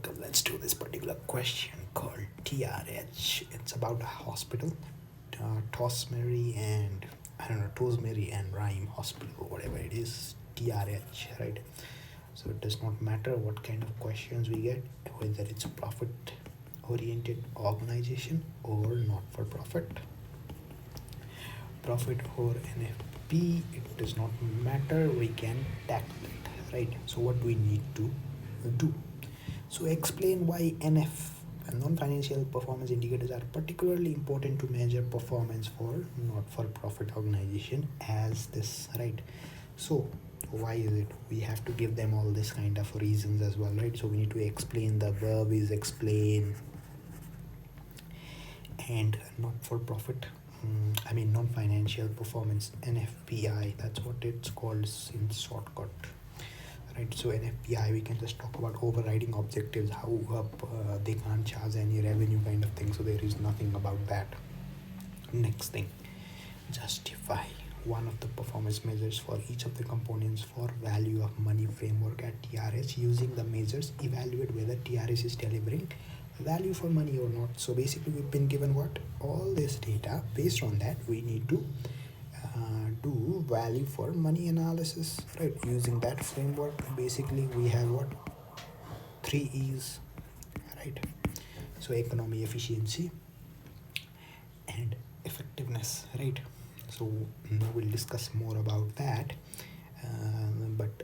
welcome. Let's do this particular question called TRH. It's about a hospital, Tosmeri and I don't know, Tosmeri and Rhyme Hospital, whatever it is, TRH, right? So it does not matter what kind of questions we get, whether it's a profit-oriented organization or not-for-profit, profit or NFP. It does not matter. We can tackle it, right? So what do we need to do? So explain why NF and non-financial performance indicators are particularly important to measure performance for not-for-profit organization as this, right? So why is it? We have to give them all this kind of reasons as well, right? So we need to explain. The verb is explain. And not-for-profit, non-financial performance, NFPI, that's what it's called in shortcut, right? So NFPI, we can just talk about overriding objectives, how they can't charge any revenue kind of thing, so there is nothing about that. Next thing, justify one of the performance measures for each of the components for value of money framework at TRS. Using the measures, evaluate whether TRS is delivering value for money or not. So basically we've been given what? All this data. Based on that, we need to do value for money analysis, right? Using that framework, basically we have what? 3 E's, right? So economy, efficiency, and effectiveness, right? So now we'll discuss more about that, but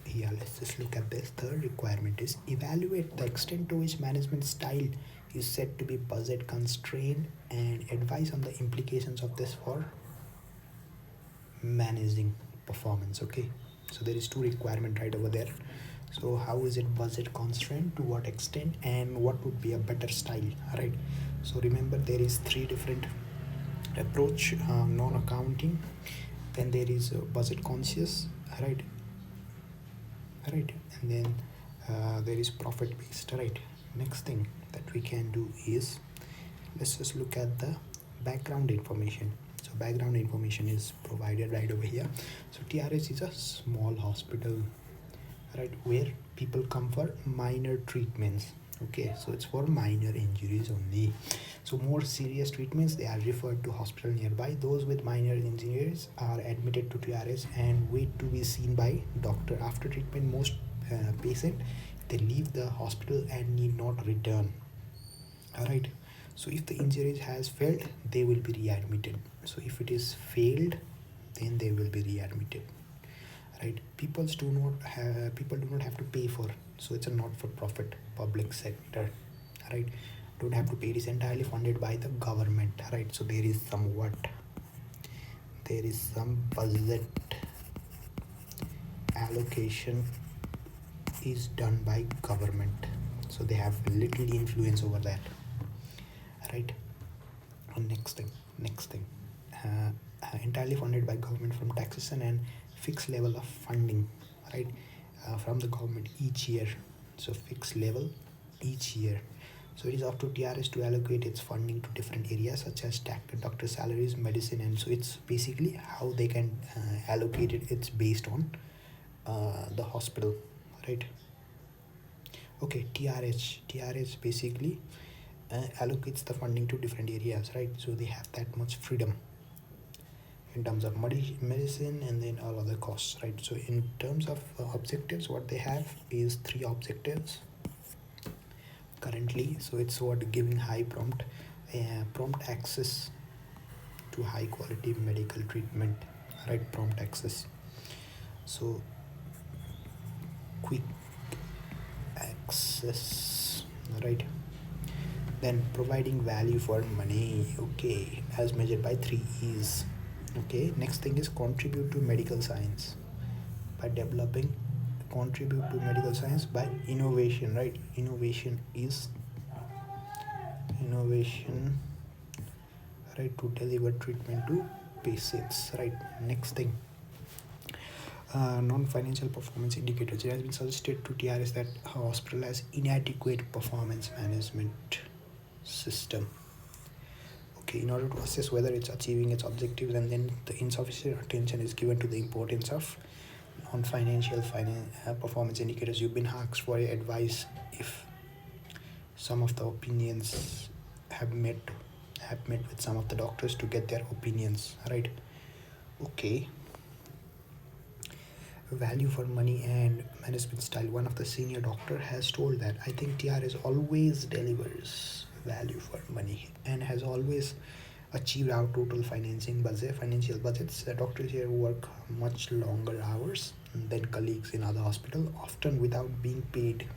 yeah, let's just look at this. Third requirement is evaluate the extent to which management style is said to be budget constrained and advise on the implications of this for managing performance. Okay, so there is 2 requirement right over there. So how is it budget constrained, to what extent, and what would be a better style, right? So remember, there is 3 different approach, non-accounting, then there is budget conscious, right, and then there is profit based, right? Next thing that we can do is, let's just look at the background information. So background information is provided right over here. So TRS is a small hospital, right, where people come for minor treatments. Okay, so it's for minor injuries only. So more serious treatments, they are referred to hospital nearby. Those with minor injuries are admitted to TRS and wait to be seen by doctor. After treatment, most patient, they leave the hospital and need not return. All right. So if the injuries has failed, they will be readmitted. So if it is failed, then they will be readmitted. Right? People do not have to pay for. So it's a not-for-profit public sector. Right? Don't have to pay. It is entirely funded by the government. Right? So there is some budget allocation is done by government. So they have little influence over that. Right? And next thing, entirely funded by government from taxation and fixed level of funding, right, from the government each year. So fixed level each year. So it is up to TRS to allocate its funding to different areas such as doctor salaries, medicine, and so it's basically how they can allocate it. It's based on the hospital, right? Okay, TRS basically allocates the funding to different areas, right? So they have that much freedom in terms of medicine and then all other costs, right? So in terms of objectives, what they have is 3 objectives currently. So it's what? Giving high prompt access to high quality medical treatment, right? Prompt access. So quick access, right? Then providing value for money, okay, as measured by 3 E's. Okay, next thing is contribute to medical science by contribute to medical science by innovation, right? Innovation, right, to deliver treatment to patients, right? Next thing, non-financial performance indicators. It has been suggested to TRS that a hospital has inadequate performance management system. Okay, in order to assess whether it's achieving its objectives, and then the insufficient attention is given to the importance of non-financial performance indicators. You've been asked for advice if some of the opinions have met with some of the doctors to get their opinions, right? Okay. Value for money and management style. One of the senior doctor has told that I think TRS always delivers value for money and has always achieved our total financial budgets. The doctors here work much longer hours than colleagues in other hospitals, often without being paid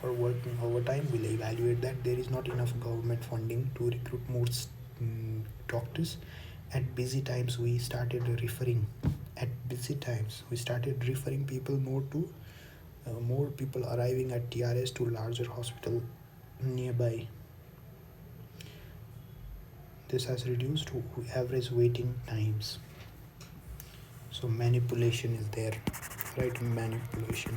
for working overtime. Will evaluate that there is not enough government funding to recruit more doctors. At busy times we started referring people more people arriving at TRS to larger hospital nearby. This has reduced average waiting times. So manipulation is there, right? Manipulation,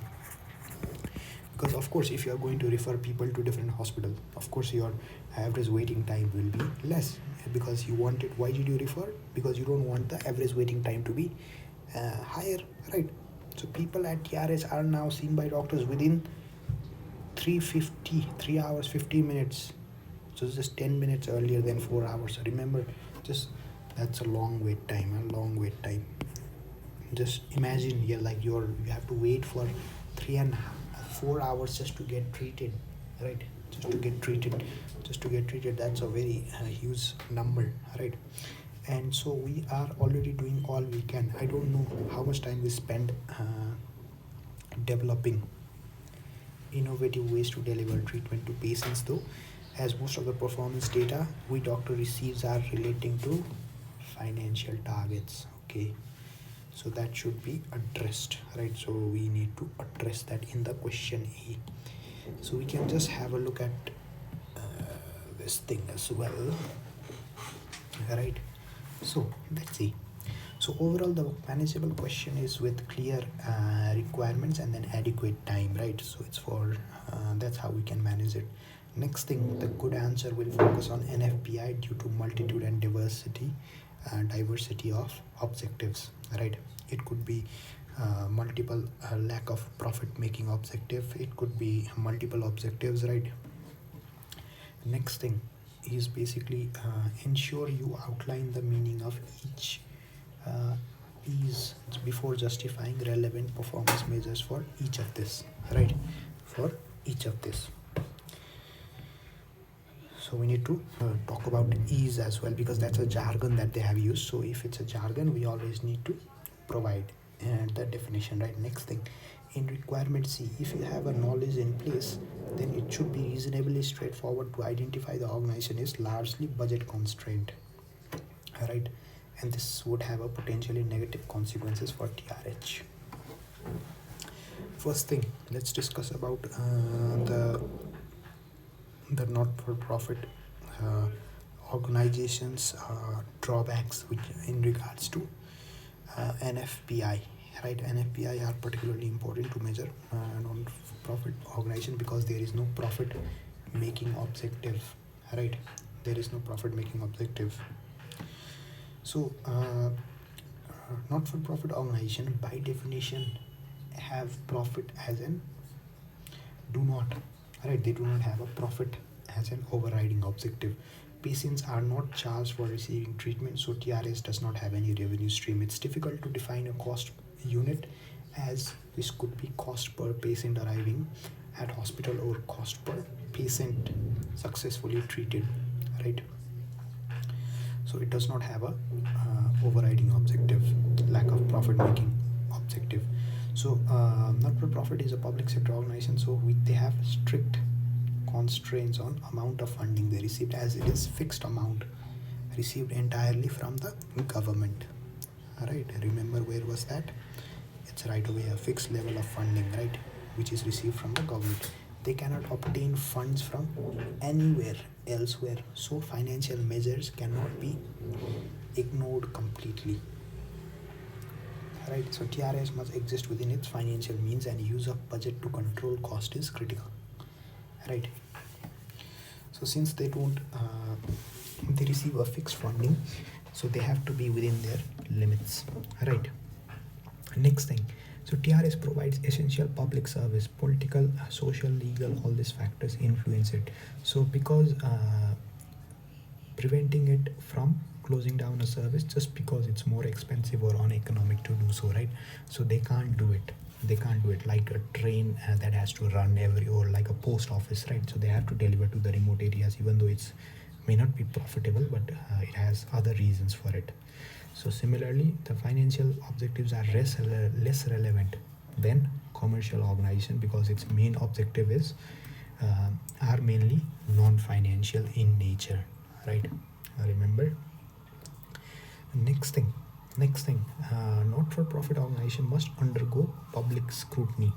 because of course if you are going to refer people to different hospital, of course your average waiting time will be less, because you want it. Why did you refer? Because you don't want the average waiting time to be higher, right? So people at TRS are now seen by doctors within 3 hours 50 minutes, so it's just 10 minutes earlier than 4 hours. So remember, just that's a long wait time. Just imagine, you have to wait for 4 hours just to get treated, right? Just to get treated, that's a very huge number, right? And so we are already doing all we can. I don't know how much time we spend developing innovative ways to deliver treatment to patients, though, as most of the performance data we doctor receives are relating to financial targets. Okay, so that should be addressed, right? So we need to address that in the question A. So we can just have a look at this thing as well, right? So let's see. So overall the manageable question is with clear requirements and then adequate time, right? So it's for that's how we can manage it. Next thing, the good answer will focus on NFPI due to multitude and diversity of objectives, right? It could be multiple lack of profit making objective, it could be multiple objectives, right? Next thing is basically ensure you outline the meaning of each is before justifying relevant performance measures for each of this, right? For each of this. So we need to talk about ease as well, because that's a jargon that they have used. So if it's a jargon, we always need to provide the definition, right? Next thing, in requirement C, if you have a knowledge in place, then it should be reasonably straightforward to identify the organization is largely budget constrained, right? And this would have a potentially negative consequences for TRH. First thing, let's discuss about the not-for-profit organizations drawbacks which in regards to NFPI, right? NFPI are particularly important to measure non-profit organization because there is no profit making objective, right? There is no profit making objective. So not-for-profit organization by definition have profit as an do not, right? They do not have a profit as an overriding objective. Patients are not charged for receiving treatment, so TRS does not have any revenue stream. It's difficult to define a cost unit, as this could be cost per patient arriving at hospital or cost per patient successfully treated, right? So it does not have a overriding objective, lack of profit making objective. So not-for-profit is a public sector organization, so they have strict constraints on amount of funding they received, as it is fixed amount received entirely from the government, right? Remember, where was that? It's right away a fixed level of funding, right, which is received from the government. They cannot obtain funds from anywhere elsewhere, so financial measures cannot be ignored completely, right? So TRS must exist within its financial means, and use of budget to control cost is critical, right? So since they don't they receive a fixed funding, so they have to be within their limits, right? Next thing, So TRS provides essential public service, political, social, legal, all these factors influence it. So because preventing it from closing down a service just because it's more expensive or uneconomic to do so, right? So they can't do it. They can't do it like a train that has to run every, or like a post office, right? So they have to deliver to the remote areas, even though it's may not be profitable, but it has other reasons for it. So similarly, the financial objectives are less relevant than commercial organization because its main objective is are mainly non-financial in nature, right? Remember. Next thing, not-for-profit organization must undergo public scrutiny,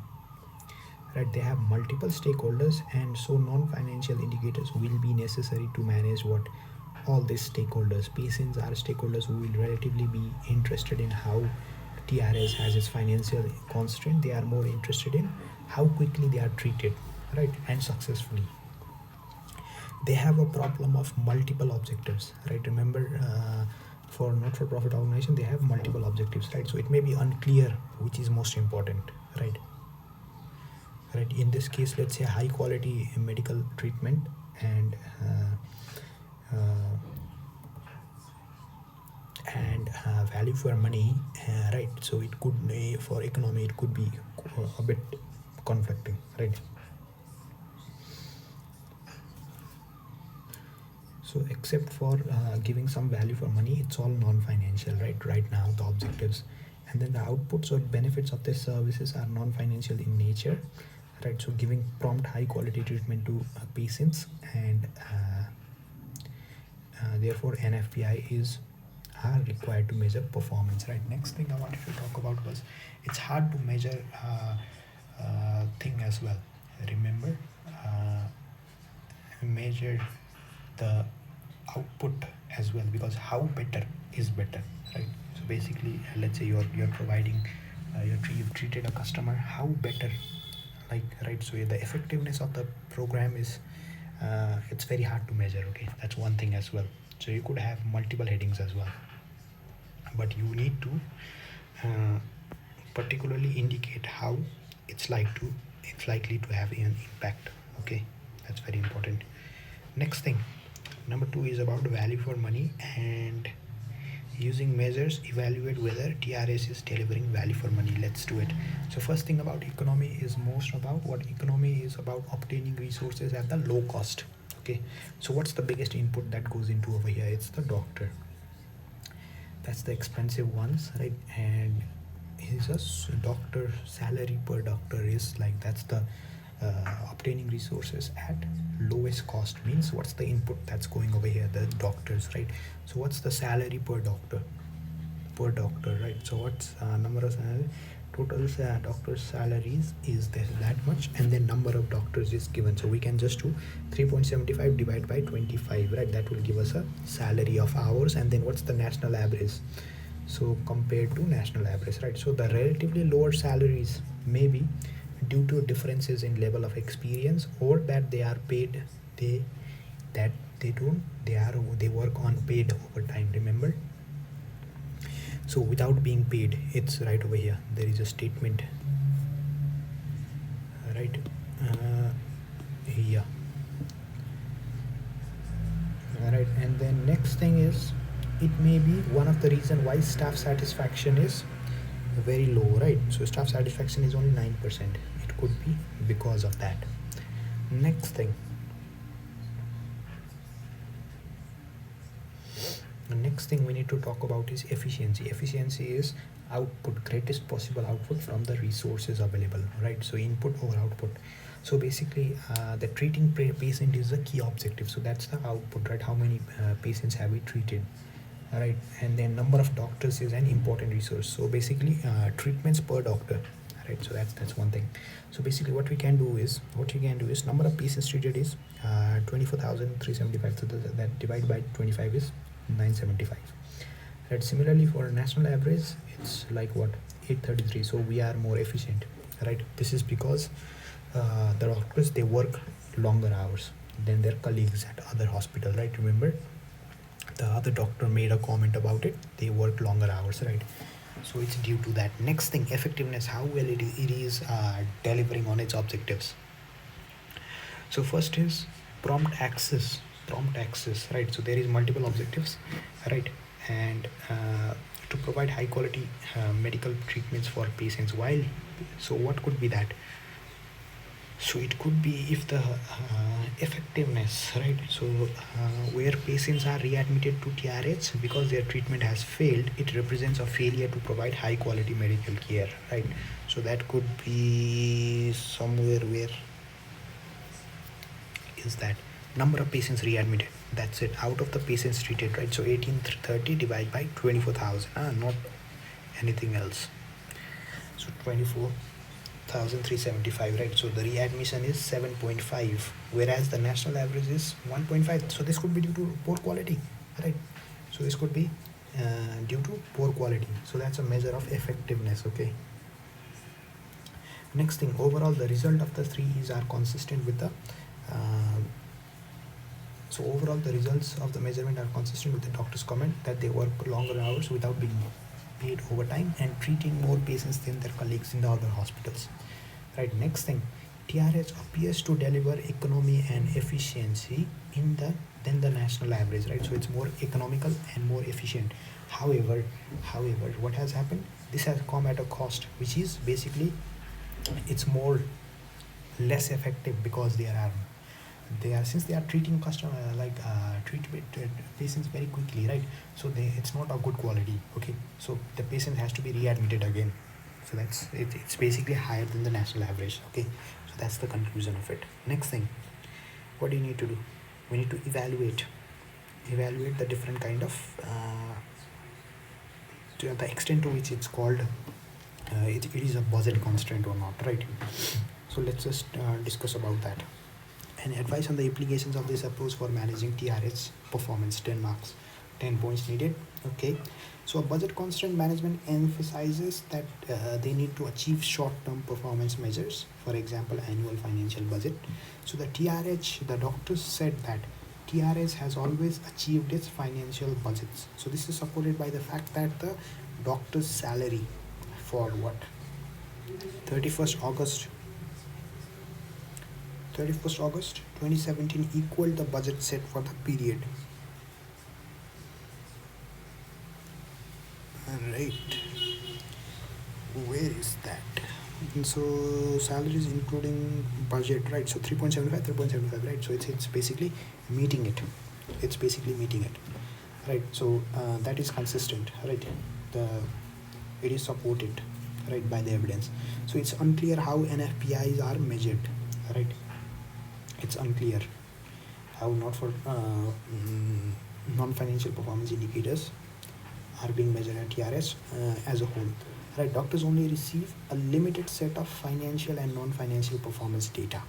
right? They have multiple stakeholders, and so non-financial indicators will be necessary to manage what all these stakeholders. Patients are stakeholders who will relatively be interested in how TRS has its financial constraint. They are more interested in how quickly they are treated, right, and successfully. They have a problem of multiple objectives, right? Remember, for not-for-profit organization, they have multiple objectives, right? So it may be unclear which is most important, right? Right. In this case, let's say high quality medical treatment and value for money, right? So it could for economy it could be a bit conflicting, right? So except for giving some value for money, it's all non-financial, right now the objectives, and then the outputs or benefits of these services are non-financial in nature, right? So giving prompt high quality treatment to patients, and therefore NFPI is are required to measure performance, right? Next thing I wanted to talk about was it's hard to measure thing as well. Remember, measure the output as well, because how better is better, right? So basically, let's say you're providing you've treated a customer, how better, like, right? So the effectiveness of the program is it's very hard to measure. Okay, that's one thing as well. So you could have multiple headings as well, but you need to uh, particularly indicate how it's it's likely to have an impact. Okay, that's very important. Next thing, number two is about value for money, and using measures evaluate whether TRS is delivering value for money. Let's do it. So first thing about economy is most about what economy is about: obtaining resources at the low cost. Okay, so what's the biggest input that goes into over here? It's the doctor. That's the expensive ones, right? And his doctor salary per doctor is like, that's the obtaining resources at lowest cost means what's the input that's going over here? The doctors, right? So what's the salary per doctor? Per doctor, right? So what's number of salary? Total doctor's salaries is there that much, and then number of doctors is given. So we can just do 3.75 divided by 25, right? That will give us a salary of hours. And then what's the national average? So compared to national average, right? So the relatively lower salaries may be due to differences in level of experience, or that they are paid, they work on paid overtime. Remember, so without being paid, it's right over here. There is a statement, right? Yeah. All right. And then next thing is, it may be one of the reason why staff satisfaction is very low, right? So staff satisfaction is only 9%. It could be because of that. Next thing, the next thing we need to talk about is efficiency. Efficiency is output, greatest possible output from the resources available, right? So input over output. So basically, the treating patient is the key objective. So that's the output, right? How many patients have we treated, right? And then number of doctors is an important resource. So basically, treatments per doctor, right? So that's one thing. So basically, what you can do is number of patients treated is 24,375. So that divided by 25 is 975. Right. Similarly, for national average, it's like what, 833. So we are more efficient, right? This is because the doctors, they work longer hours than their colleagues at other hospital, right? Remember, the other doctor made a comment about it. They work longer hours, right? So it's due to that. Next thing, effectiveness, how well it is delivering on its objectives. So first is prompt access, right? So there is multiple objectives, right? And to provide high quality medical treatments for patients. While, so what could be that? So it could be if the effectiveness, right? So where patients are readmitted to TRH because their treatment has failed, it represents a failure to provide high quality medical care, right? So that could be somewhere where is that number of patients readmitted. That's it. Out of the patients treated, right? So 1830 divided by 24,000, not anything else. So 24,375, right? So the readmission is 7.5, whereas the national average is 1.5. So this could be due to poor quality, right? So this could be due to poor quality. So that's a measure of effectiveness, okay? Next thing, overall the result of the three is are consistent with the so overall the results of the measurement are consistent with the doctor's comment that they work longer hours without being paid overtime and treating more patients than their colleagues in the other hospitals. Right, next thing, TRH appears to deliver economy and efficiency in the than the national average, right? So it's more economical and more efficient. However, what has happened? This has come at a cost, which is basically it's more less effective because they are since they are treating customer treat patients very quickly, right? So it's not a good quality, okay? So the patient has to be readmitted again. So that's it, it's basically higher than the national average, okay? So that's the conclusion of it. Next thing, what do you need to do? We need to evaluate the different kind of to the extent to which it's called it is a budget constraint or not, right? So let's just discuss about that. And advice on the implications of this approach for managing TRH performance, 10 marks, 10 points needed, okay? So a budget constraint management emphasizes that they need to achieve short-term performance measures, for example, annual financial budget. So the doctors said that TRH has always achieved its financial budgets. So this is supported by the fact that the doctor's salary for what? 31st August 2017 equaled the budget set for the period. Right. Where is that? So salaries including budget, right? So 3.75, right? So it's basically meeting it. Right? So that is consistent, right? It is supported, right, by the evidence. So it's unclear how NFPIs are measured, right? It's unclear how non-financial performance indicators are being measured at TRS as a whole. Right, doctors only receive a limited set of financial and non-financial performance data.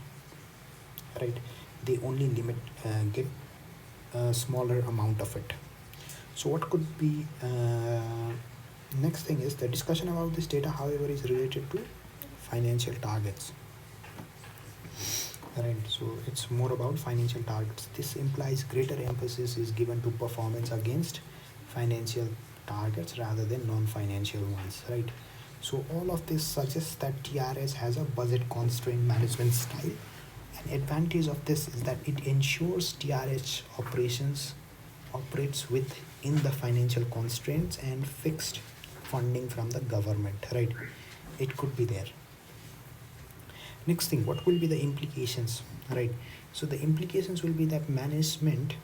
Right, they only get a smaller amount of it. So what could be next thing is the discussion about this data, however, is related to financial targets. Right, so it's more about financial targets. This implies greater emphasis is given to performance against financial targets rather than non-financial ones, right? So all of this suggests that TRS has a budget constraint management style. An advantage of this is that it ensures TRH operates within the financial constraints and fixed funding from the government, right? It could be there. Next thing, what will be the implications, right? So the implications will be that management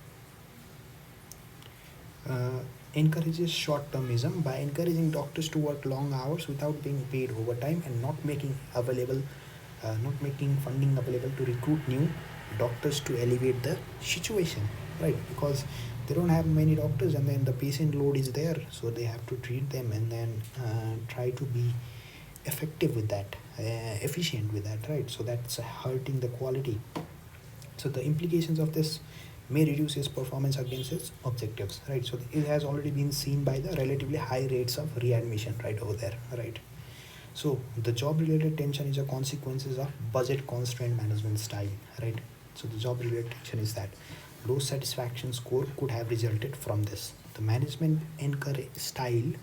encourages short-termism by encouraging doctors to work long hours without being paid overtime and not making funding available to recruit new doctors to elevate the situation, right? Because they don't have many doctors and then the patient load is there, so they have to treat them and then try to be effective with that, efficient with that, right? So that's hurting the quality. So the implications of this may reduce its performance against its objectives, right? So it has already been seen by the relatively high rates of readmission right over there, right? So the job-related tension is a consequences of budget constraint management style, right? So the job-related tension is that low satisfaction score could have resulted from this. The management style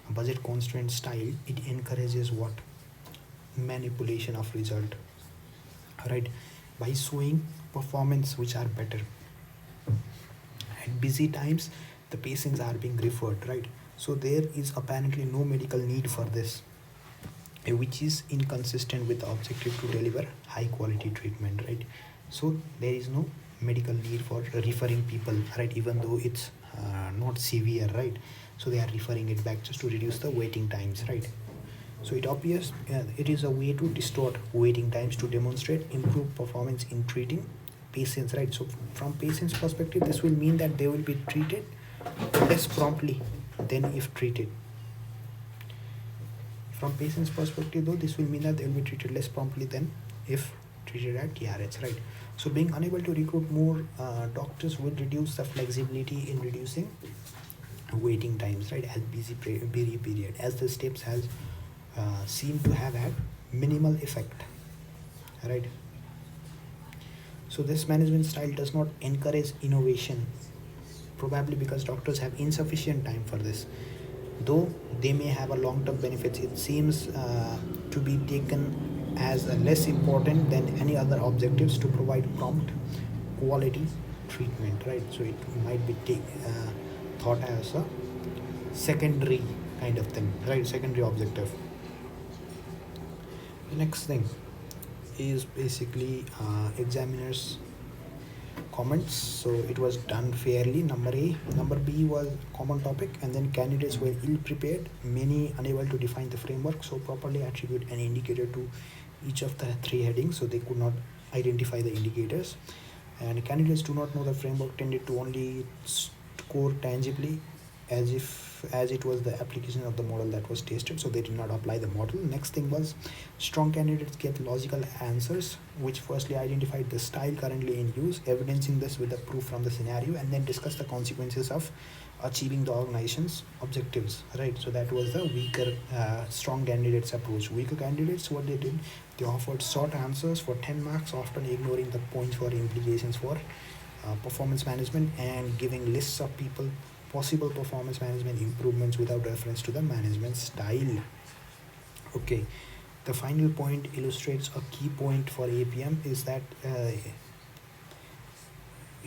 A budget constraint style, it encourages what? Manipulation of result, right? By showing performance which are better at busy times, the patients are being referred, right? So there is apparently no medical need for this, which is inconsistent with the objective to deliver high quality treatment, right? So there is no medical need for referring people, right? Even though it's not severe, right? So they are referring it back just to reduce the waiting times, right? So it appears it is a way to distort waiting times to demonstrate improved performance in treating patients, right? So from patients perspective, this will mean that they will be treated less promptly than if treated. From patient's perspective though, this will mean that they will be treated less promptly than if treated at TRH, right? So being unable to recruit more doctors would reduce the flexibility in reducing waiting times, right? As busy period, as the steps has seem to have had minimal effect, right? So this management style does not encourage innovation, probably because doctors have insufficient time for this. Though they may have a long-term benefits, it seems to be taken as less important than any other objectives to provide prompt quality treatment, right? So it might be thought as a secondary kind of thing, right? Secondary objective. The next thing is basically examiners comments. So it was done fairly, number A. Number B was common topic, and then candidates were ill prepared, many unable to define the framework, so properly attribute an indicator to each of the three headings, so they could not identify the indicators. And candidates do not know the framework tended to only score tangibly as it was the application of the model that was tested, so they did not apply the model. Next thing was strong candidates get logical answers, which firstly identified the style currently in use, evidencing this with the proof from the scenario, and then discuss the consequences of achieving the organization's objectives, right? So that was the weaker strong candidates approach. Weaker candidates, what they did, they offered short answers for 10 marks, often ignoring the points for implications for performance management, and giving lists of people possible performance management improvements without reference to the management style. Okay, the final point illustrates a key point for APM is that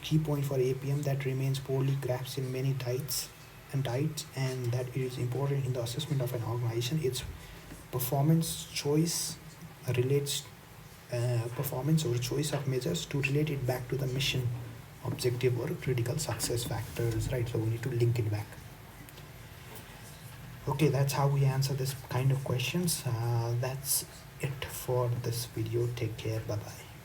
key point for APM that remains poorly grasped in many diets, and that it is important in the assessment of an organization. Its performance choice relates performance or choice of measures to relate it back to the mission, objective, or critical success factors, right? So we need to link it back. Okay, that's how we answer this kind of questions. That's it for this video. Take care. Bye bye.